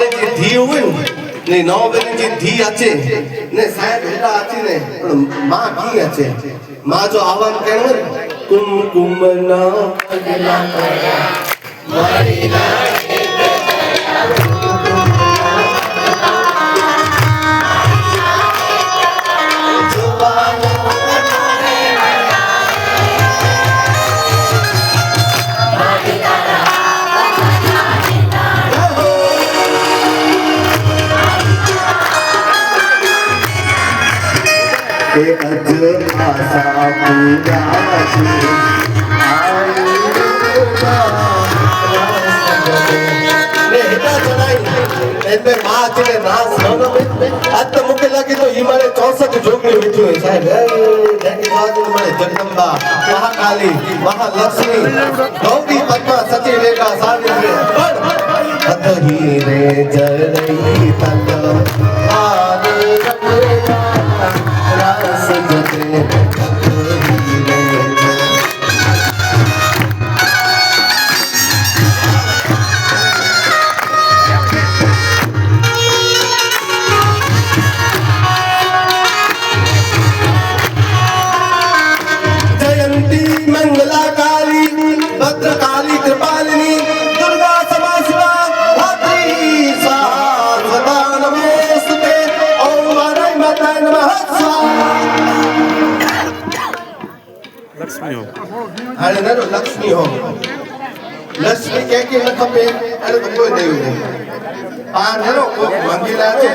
वाले जी धी हुई ने 9 वाले जी धी आचे ने शायद हेरा आची ने मां की आचे मां जो आवाज कहनो कुमकुम ना अगला पया मारी ना के अज आशा पूरा जगदम्बा महाकाली महालक्ष्मी गौरी पद्मा सची रेखा सावित्री रे जरई तल मंगलाकाली भद्रकाली कृपालिनी दुर्गा समा शिवा धात्री सदा नमोस्तुते ओम नारायण नारायण नमः लक्ष्मी हो अरे नरो लक्ष्मी हो लक्ष्मी के न खपे अरे तो कोई नहीं हो पान नरो को मंगीला है